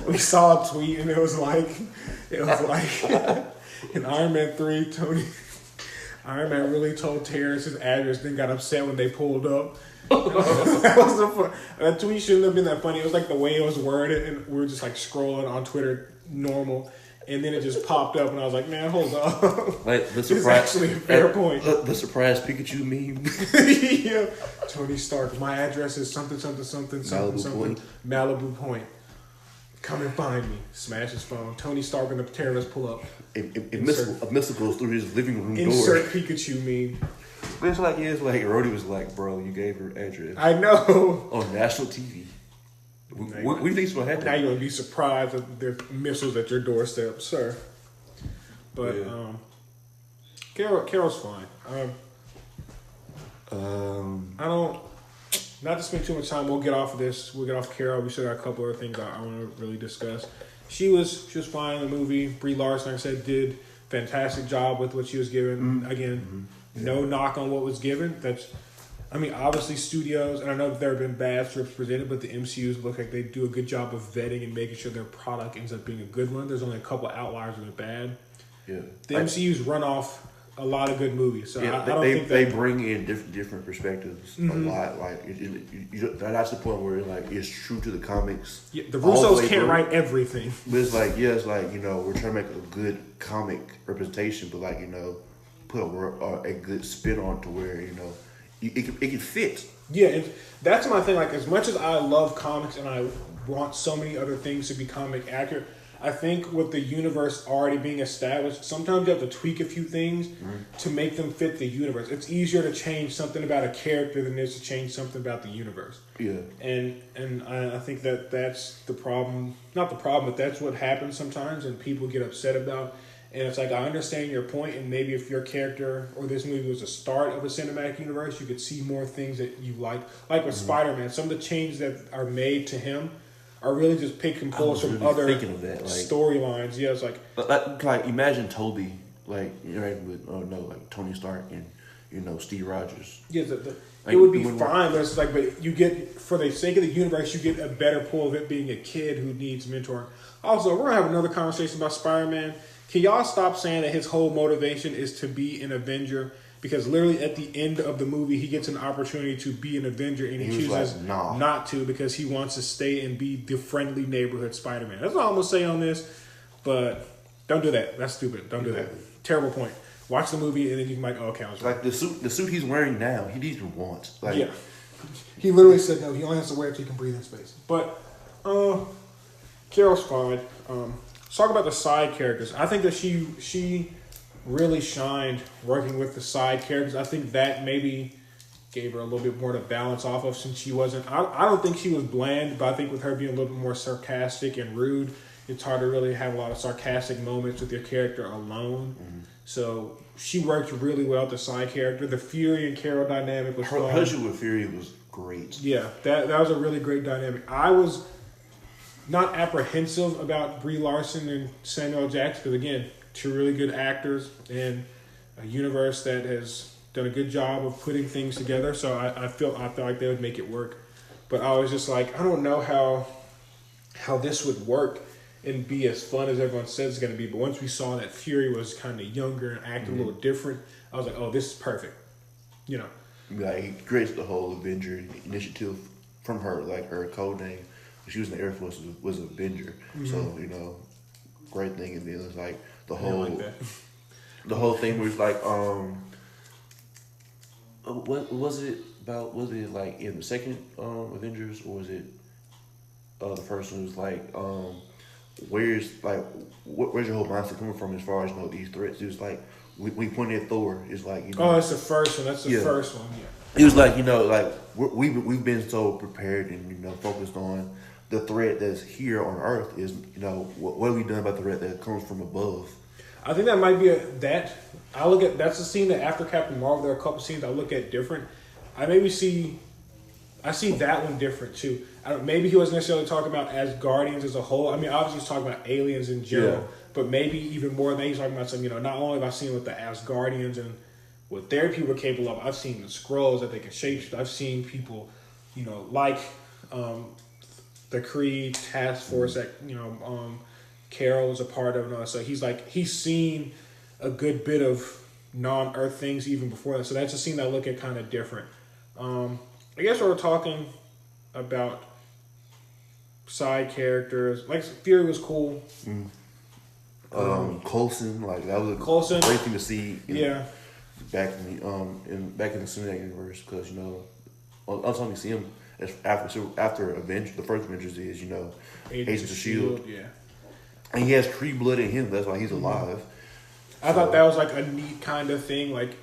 we saw a tweet and it was like in Iron Man 3, Iron Man really told Terrence his address, then got upset when they pulled up. That tweet shouldn't have been that funny. It was like the way it was worded, and we were just like scrolling on Twitter normal, and then it just popped up, and I was like, man, hold on. Like the surprise, it's actually a fair point. The surprise Pikachu meme. Yeah, Tony Stark. My address is something. Malibu Point. Come and find me. Smash his phone. Tony Stark and the terrorists pull up. A missile goes through his living room door. Insert Pikachu meme. But it's like Rhodey was like, bro, you gave her address. I know. On national TV. What do you think's going to happen? Now you're going to be surprised that there's missiles at your doorstep, sir. But, Carol's fine. I don't... Not to spend too much time, we'll get off of this. We'll get off Carol. We still got a couple other things I want to really discuss. She was fine in the movie. Brie Larson, like I said, did fantastic job with what she was given. Again, no knock on what was given. Obviously studios, and I know that there have been bad scripts presented, but the MCUs look like they do a good job of vetting and making sure their product ends up being a good one. There's only a couple outliers that are bad. Yeah. The MCUs run off a lot of good movies. So I don't think they bring in different perspectives a lot. Like that's the point where it's true to the comics. Yeah, the Russos can't write everything. But it's like we're trying to make a good comic representation, but put a good spin on to where it can fit. Yeah, that's my thing. Like as much as I love comics and I want so many other things to be comic accurate, I think with the universe already being established, sometimes you have to tweak a few things to make them fit the universe. It's easier to change something about a character than it is to change something about the universe. Yeah. And I think that's the problem. Not the problem, but that's what happens sometimes and people get upset about. And it's like, I understand your point, and maybe if your character or this movie was a start of a cinematic universe, you could see more things that you like. Like with Spider-Man, some of the changes that are made to him are really just pick and pull from other storylines. Yeah, it's like imagine Toby, with Tony Stark and Steve Rogers. Yeah, it would be fine, but it's like, but you get, for the sake of the universe, you get a better pull of it being a kid who needs mentoring. Also, we're gonna have another conversation about Spider-Man. Can y'all stop saying that his whole motivation is to be an Avenger? Because literally at the end of the movie, he gets an opportunity to be an Avenger, and he chooses not to because he wants to stay and be the friendly neighborhood Spider-Man. That's all I'm going to say on this, but don't do that. That's stupid. Don't do that. Terrible point. Watch the movie, and then you can be like, oh, okay, I was right. Like the suit he's wearing now, he didn't even want. Yeah. He literally said, no, he only has to wear it so he can breathe in space. But Carol's fine. Let's talk about the side characters. I think that she really shined working with the side characters. I think that maybe gave her a little bit more to balance off of since she wasn't... I don't think she was bland, but I think with her being a little bit more sarcastic and rude, it's hard to really have a lot of sarcastic moments with your character alone. Mm-hmm. So she worked really well with the side character. The Fury and Carol dynamic was fun. Her with Fury was great. Yeah, that was a really great dynamic. I was not apprehensive about Brie Larson and Samuel Jackson because, again, two really good actors and a universe that has done a good job of putting things together. So I felt like they would make it work. But I was just like, I don't know how this would work and be as fun as everyone says it's going to be. But once we saw that Fury was kind of younger and acting a little different, I was like, oh, this is perfect. You know. Like, he creates the whole Avenger initiative from her, like her code name. She was in the Air Force, was Avenger. Mm-hmm. So, you know, great thing. And then it's like the whole, the whole thing was like, what was it about? Was it like in the second Avengers, or was it the first one? Was like, where's your whole mindset coming from as far as, you know, these threats? It was like we pointed at Thor. It's like, you know, oh, it's the first one. That's the first one. Yeah. It was like, you know, like we've been so prepared and, you know, focused on the threat that's here on Earth. Is, you know, what have we done about the threat that comes from above? I think that might be that's a scene that after Captain Marvel, there are a couple scenes I look at different. I see that one different too. Maybe he wasn't necessarily talking about Asgardians as a whole. I mean, obviously he's talking about aliens in general, but maybe even more than that, he's talking about some, you know, not only have I seen with the Asgardians and what their people are capable of, I've seen the Skrulls that they can shapeshift. I've seen people, you know, like the Kree task force that, you know, Carol was a part of and all that. So he's seen a good bit of non-Earth things even before that. So that's a scene that I look at kind of different. I guess we're talking about side characters. Like, Fury was cool. Coulson, like, that was a great thing to see. Back in the cinematic universe, because, you know, I'm talking to see him after the first Avengers is, you know, Agents of S.H.I.E.L.D. Yeah. And he has Kree blood in him. That's why he's alive. I thought that was like a neat kind of thing, like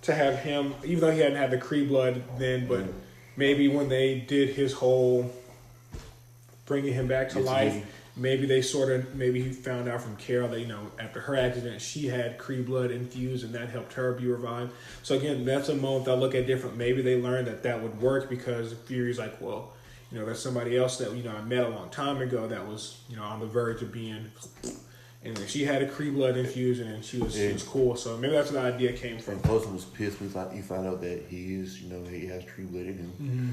to have him, even though he hadn't had the Kree blood then, but maybe when they did his whole bringing him back to life, maybe he found out from Carol that, you know, after her accident, she had Kree blood infused and that helped her be revived. So again, that's a moment that I look at different. Maybe they learned that would work because Fury's like, well, you know, there's somebody else that, you know, I met a long time ago that was, you know, on the verge of being, and she had a Kree blood infusion and she was cool. So maybe that's where the idea came from. And Coulson was pissed when he found out that he is, you know, he has Kree blood in him. Mm-hmm.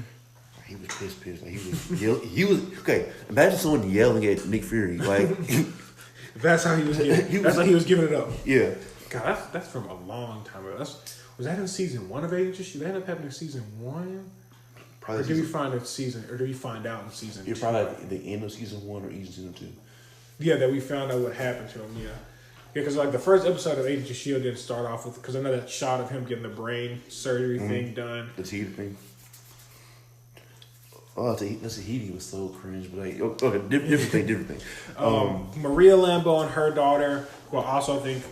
He was pissed. Like, he was okay. Imagine someone yelling at Nick Fury. Like, that's how he was giving. That's how he was giving it up. Yeah. God, that's from a long time ago. Was that in season 1 of Agents of S.H.I.E.L.D.? That ended up happening in season 1. Probably. Or did we find out in season 2? You're probably at the end of season 1 or even season 2. Yeah, that we found out what happened to him. Yeah. Because like the first episode of Agents of S.H.I.E.L.D. didn't start off with, because I know that shot of him getting the brain surgery thing done. The teeth thing. Oh, Tahiti was so cringe, but like, okay, different thing. Maria Lambeau and her daughter, who I also think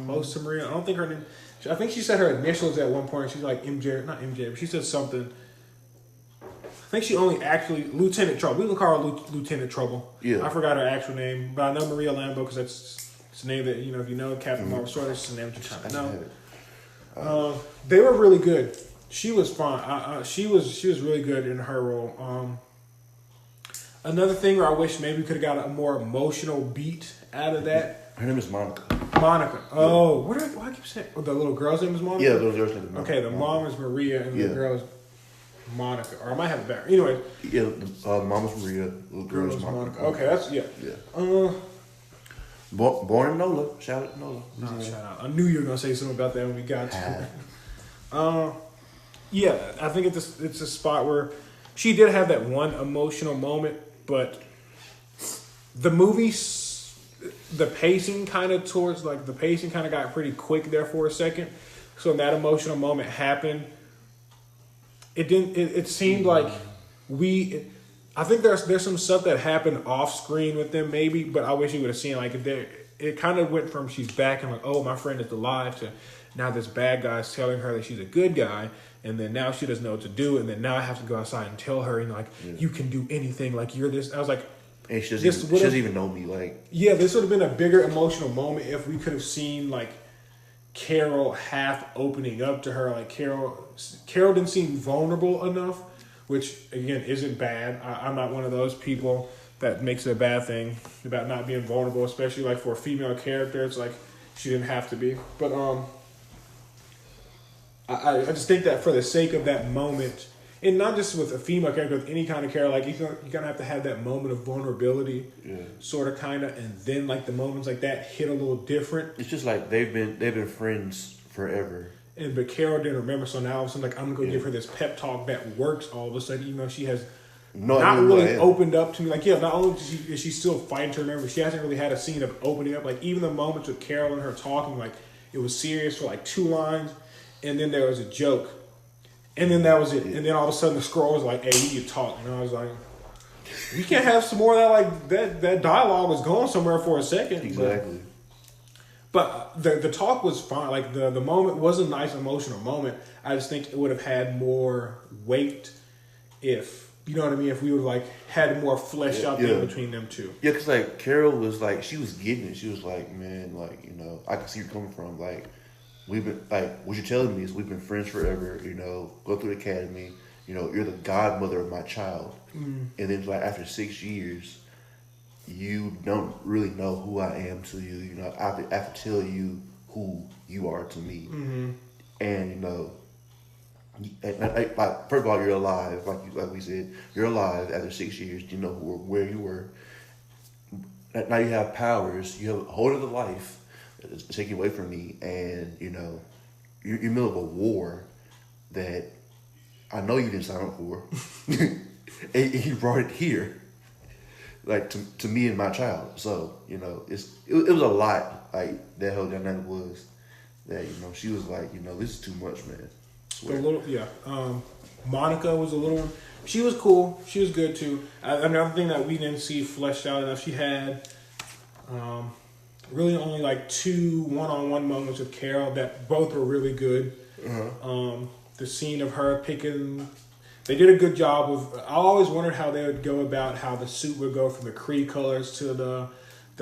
close to Maria. I don't think her name. I think she said her initials at one point. She's like MJ, not MJ, but she said something. I think she only actually Lieutenant Trouble. We can call her Lieutenant Trouble. Yeah, I forgot her actual name, but I know Maria Lambeau because it's the name that, you know, if you know Captain Marvel, sort of, it's the name that you're trying to know. They were really good. She was fine. She was really good in her role. Another thing where I wish maybe we could have got a more emotional beat out of that. Her name is Monica. Oh, why do I keep saying? Oh, the little girl's name is Monica? Yeah, the little girl's name is Monica. Okay, the mom is Maria and the girl is Monica. Or I might have it back. Anyway. Yeah, mom is Maria, little girl is Monica. Okay, that's, yeah. Born in NOLA. Shout out to NOLA. Shout out. I knew you were going to say something about that when we got to it. Yeah, I think it's a spot where she did have that one emotional moment, but the movie, the pacing kind of got pretty quick there for a second. So when that emotional moment happened, it seemed like I think there's some stuff that happened off screen with them maybe, but I wish you would have seen like it kind of went from she's back and like, oh, my friend is alive, to now this bad guy's telling her that she's a good guy. And then now she doesn't know what to do. And then now I have to go outside and tell her, and like, you can do anything. Like, you're this. I was like, And she doesn't even know me. Like, yeah, this would have been a bigger emotional moment if we could have seen like Carol half opening up to her. Like Carol didn't seem vulnerable enough, which again isn't bad. I'm not one of those people that makes it a bad thing about not being vulnerable, especially like for a female character. It's like she didn't have to be, but I just think that for the sake of that moment, and not just with a female character, with any kind of character, like you're gonna have to have that moment of vulnerability, sort of, kind of, and then like the moments like that hit a little different. It's just like they've been friends forever. But Carol didn't remember, so now all of a sudden, like, I'm gonna go give her this pep talk that works. All of a sudden, even though she has not really opened up to me. Like, yeah, not only is she still fighting to remember, she hasn't really had a scene of opening up. Like, even the moments with Carol and her talking, like, it was serious for like 2 lines, and then there was a joke. And then that was it. And then all of a sudden the scroll was like, hey, we need to talk. And I was like, we can't have some more of that. Like, that dialogue was going somewhere for a second. Exactly. But the talk was fine. Like, the moment was a nice emotional moment. I just think it would have had more weight if, you know what I mean, if we would have, like, had more fleshed out thing between them two. Yeah, because, like, Carol was, like, she was getting it. She was like, man, like, you know, I can see where you're coming from. Like, we've been, like, what you're telling me is we've been friends forever, you know, go through the academy, you know, you're the godmother of my child. And then, like, after 6 years, you don't really know who I am to you. You know, I have to tell you who you are to me. And, you know, like, first of all, you're alive. Like we said, you're alive after 6 years. You know where you were. Now you have powers. You have a whole other life that's taken away from me. And, you know, you're in the middle of a war that I know you didn't sign up for. And you brought it here. Like, to me and my child. So, you know, it was a lot. Like, that whole dynamic was that, you know, she was like, you know, this is too much, man. Monica was a little one. She was cool. She was good too. Another thing that we didn't see fleshed out enough, she had really only like 2 one-on-one moments with Carol that both were really good. The scene of her picking, they did a good job of, I always wondered how they would go about how the suit would go from the Kree colors to the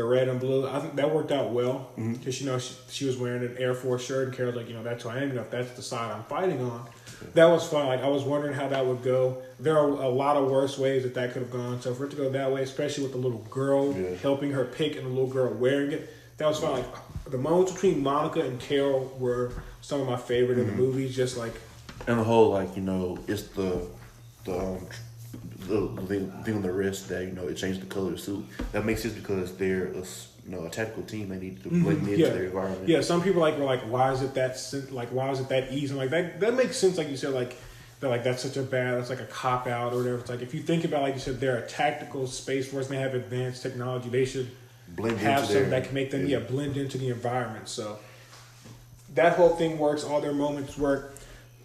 red and blue. I think that worked out well because, you know, she was wearing an Air Force shirt and Carol's like, you know, that's who I am. If that's the side I'm fighting on, that was fun. Like, I was wondering how that would go. There are a lot of worse ways that could have gone. So for it to go that way, especially with the little girl helping her pick and the little girl wearing it, that was fun. Like, the moments between Monica and Carol were some of my favorite in the movie. Just like, and the whole, like, you know, it's the thing on the wrist that, you know, it changed the color of the suit. That makes sense because they're a tactical team. They need to blend into their environment. Yeah, some people were like, why is it that easy? Like, that makes sense. Like you said, like they're like, that's like a cop out or whatever. It's like, if you think about, like you said, they're a tactical space force and they have advanced technology. They should have something that can make them blend into the environment. So that whole thing works. All their moments work.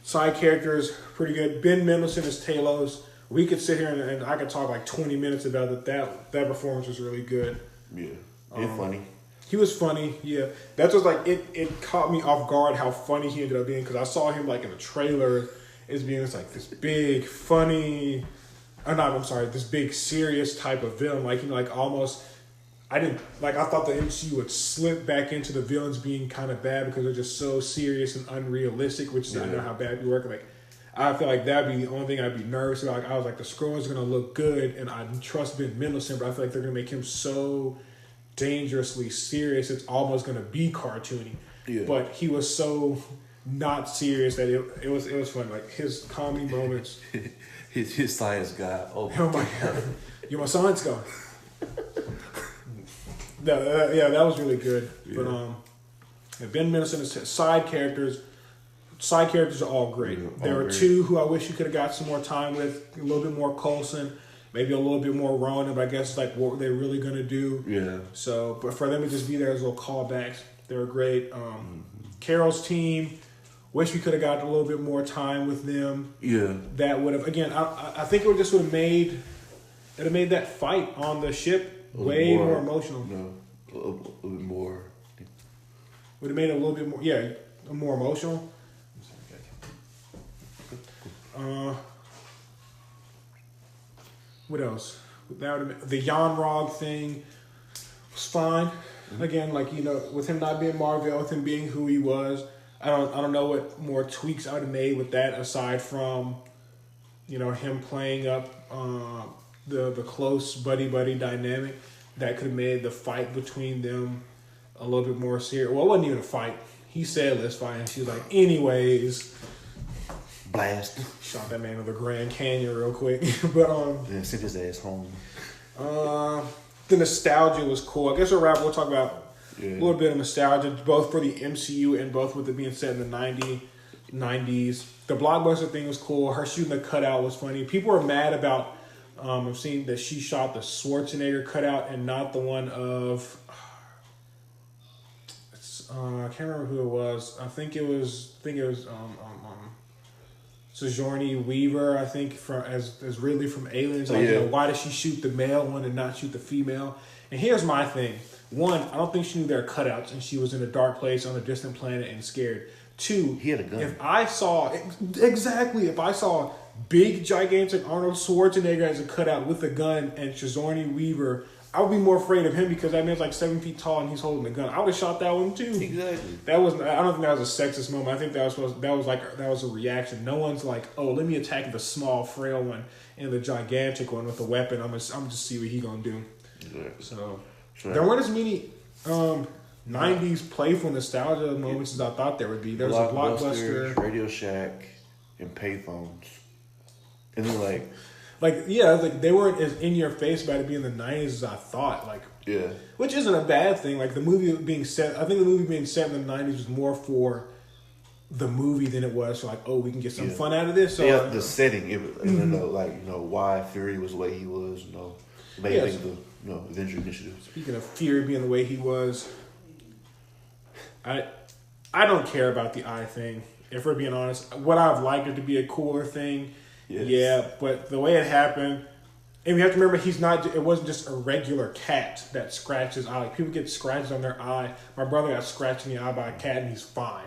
Side characters pretty good. Ben Mendelsohn as Talos. We could sit here and I could talk like 20 minutes about it. That performance was really good. Yeah, and funny. He was funny. Yeah, that was like it caught me off guard how funny he ended up being, because I saw him like in the trailer as being like this big funny, this big serious type of villain. Like, you know, like almost. I thought the MCU would slip back into the villains being kind of bad because they're just so serious and unrealistic, which is I know how bad we work. Like, I feel like that'd be the only thing I'd be nervous about. Like, I was like, the Skrulls are gonna look good, and I trust Ben Mendelsohn, but I feel like they're gonna make him so dangerously serious it's almost gonna be cartoony. Yeah. But he was so not serious that it was fun. Like, his comedy moments. his science guy. Oh my god, you're my science guy. That was really good. Yeah. But Ben Mendelsohn's side characters are all great. Yeah, there were 2 who I wish you could have got some more time with. A little bit more Coulson, maybe a little bit more Ronan, but I guess like what were they really going to do? Yeah. So, but for them to just be there as little callbacks, they were great. Carol's team, wish we could have got a little bit more time with them. Yeah. That would have, again, I think it just would have made that fight on the ship way more emotional. No, a little bit more. Would have made it a little bit more, more emotional. What else? That would have the Yon-Rog thing was fine. Again, like, you know, with him not being Marvel, with him being who he was, I don't know what more tweaks I would have made with that aside from, you know, him playing up the close buddy dynamic that could have made the fight between them a little bit more serious. Well, it wasn't even a fight. He said, "Let's fight," and she was like, "Anyways." Blast. Shot that man in the Grand Canyon real quick. But then sent his ass home. The nostalgia was cool. I guess we'll talk about a little bit of nostalgia, both for the MCU and both with it being set in the 90s. The blockbuster thing was cool. Her shooting the cutout was funny. People were mad about, I've seen that she shot the Schwarzenegger cutout and not the one of, I can't remember who it was. I think it was Sigourney Weaver, I think, as Ridley from Aliens. Like, you know, why did she shoot the male one and not shoot the female? And here's my thing. One, I don't think she knew there were cutouts and she was in a dark place on a distant planet and scared. Two, he had a gun. If I saw big, gigantic Arnold Schwarzenegger as a cutout with a gun and Sigourney Weaver, I would be more afraid of him because that man's like 7 feet tall and he's holding a gun. I would have shot that one too. Exactly. I don't think that was a sexist moment. I think that was a reaction. No one's like, oh, let me attack the small, frail one and the gigantic one with a weapon. I'm just see what he gonna do. Exactly. So there weren't as many 90s playful nostalgia moments as I thought there would be. There was a Blockbuster, Radio Shack, and payphones, and then they weren't as in your face about it being the 90s as I thought. Which isn't a bad thing. Like the movie being set, I think the movie being set in the 90s was more for the movie than it was for like, oh, we can get some fun out of this. So the setting, why Fury was the way he was, the Avenger Initiative. Speaking of Fury being the way he was, I don't care about the eye thing. If we're being honest, would I have liked it to be a cooler thing? Yes. Yeah, but the way it happened, and we have to remember it wasn't just a regular cat that scratched his eye. Like, people get scratches on their eye. My brother got scratched in the eye by a cat and he's fine.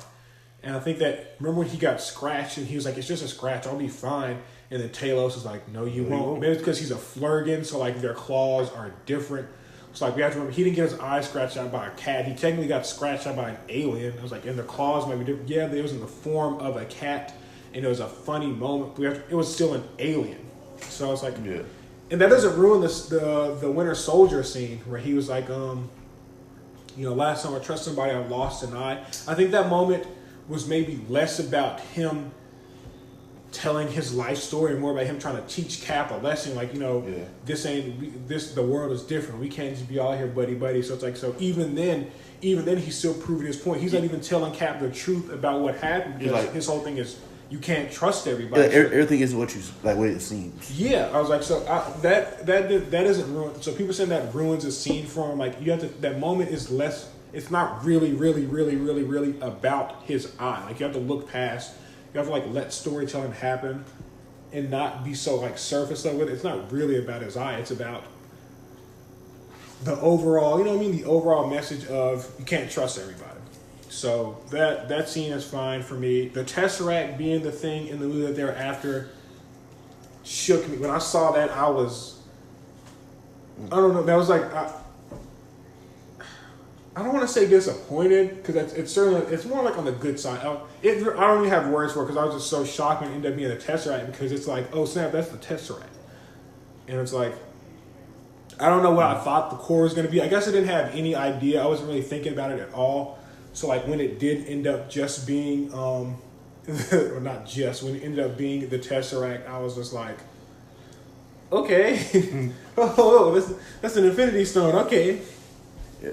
And I think remember when he got scratched and he was like, it's just a scratch, I'll be fine. And then Talos is like, no, you won't. Maybe it's because he's a Flurgan, so like their claws are different. So like we have to remember, he didn't get his eye scratched out by a cat. He technically got scratched out by an alien. I was like, and their claws might be different. Yeah, it was in the form of a cat. And it was a funny moment. It was still an alien. So it's like, and that doesn't ruin the Winter Soldier scene where he was like, last time I trust somebody, I lost an eye. I think that moment was maybe less about him telling his life story and more about him trying to teach Cap a lesson. Like, the world is different. We can't just be all here buddy. So it's like, so even then he's still proving his point. He's not even telling Cap the truth about what happened because his whole thing is, you can't trust everybody. Everything isn't what it seems. Yeah, I was like, so that doesn't ruin. So people saying that ruins a scene for him. Like, you have to. That moment is less. It's not really about his eye. Like, you have to look past. You have to let storytelling happen, and not be so surface level with it. It's not really about his eye. It's about the overall. The overall message of you can't trust everybody. So that scene is fine for me. The Tesseract being the thing in the movie that they're after shook me. When I saw that, I don't know. That was like, I don't want to say disappointed because it's more like on the good side. I don't even have words for it because I was just so shocked when it ended up being the Tesseract because it's like, oh snap, that's the Tesseract. And it's like, I don't know what I thought the core was going to be. I guess I didn't have any idea. I wasn't really thinking about it at all. So when it did end up just being, or not just, when it ended up being the Tesseract, I was just like, okay, that's an Infinity Stone, okay. Yeah.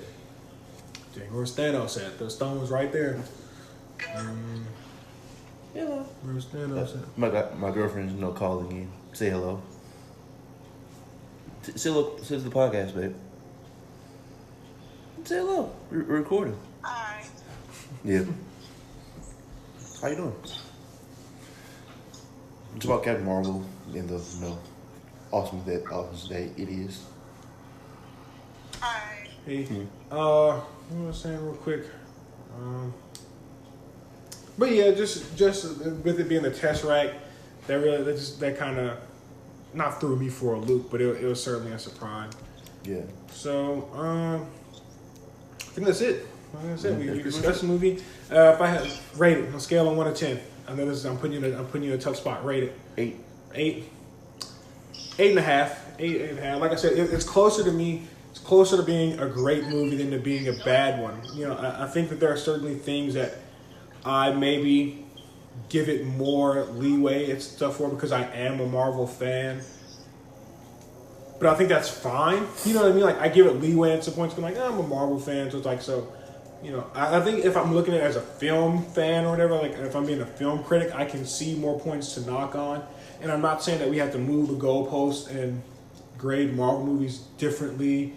Dang, where's Thanos at? The stone was right there. Hello. Where's Thanos at? My girlfriend's calling you. Say hello. Say hello to the podcast, babe. Say hello. We're recording. Hi. Yeah. How you doing? It's about Captain Marvel and the awesome that it is. Hi. Hey. What was I saying real quick? But yeah, just with it being the Tesseract, that kind of not threw me for a loop, but it was certainly a surprise. Yeah. So, I think that's it. We discussed the movie. If I had rate it on a scale of 1 to 10, I know I'm putting you in a tough spot. Rate it. 8. 8.5. 8.5. Like I said, it's closer to me. It's closer to being a great movie than to being a bad one. You know, I think that there are certainly things that I maybe give it more leeway and stuff for because I am a Marvel fan. But I think that's fine. You know what I mean? Like, I give it leeway at some points. I'm like, I'm a Marvel fan, so it's like, so, you know, I think if I'm looking at it as a film fan or whatever, like if I'm being a film critic, I can see more points to knock on. And I'm not saying that we have to move the goalpost and grade Marvel movies differently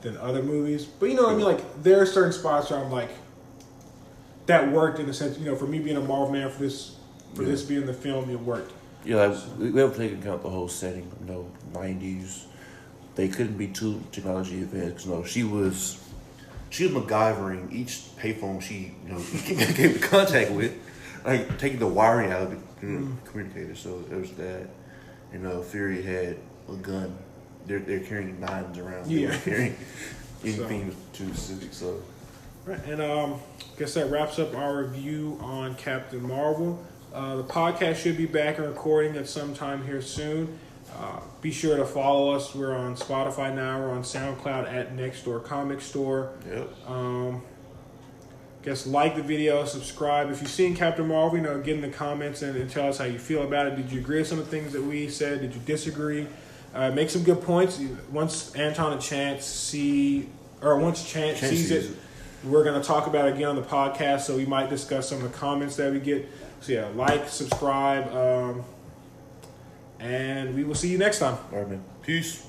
than other movies. But you know what I mean? Like, there are certain spots where I'm like, that worked in the sense, you know, for me being a Marvel man, for this being the film, it worked. Yeah, like, we have to take into account the whole setting, you know, 90s. They couldn't be too technology advanced. You know, she was MacGyvering each payphone she, you know, came in contact with, like taking the wiring out of the communicator. So there was that. You know, Fury had a gun. They're carrying 9s around. Yeah. They were carrying anything too specific. So. Right, and I guess that wraps up our review on Captain Marvel. The podcast should be back and recording at some time here soon. Be sure to follow us. We're on Spotify now. We're on SoundCloud at Next Door Comic Store. Yep. Guess like the video, subscribe. If you've seen Captain Marvel, you know, get in the comments and tell us how you feel about it. Did you agree with some of the things that we said? Did you disagree? Make some good points. Once Chance sees it, we're going to talk about it again on the podcast, so we might discuss some of the comments that we get. So yeah, like, subscribe, and we will see you next time. All right, man. Peace.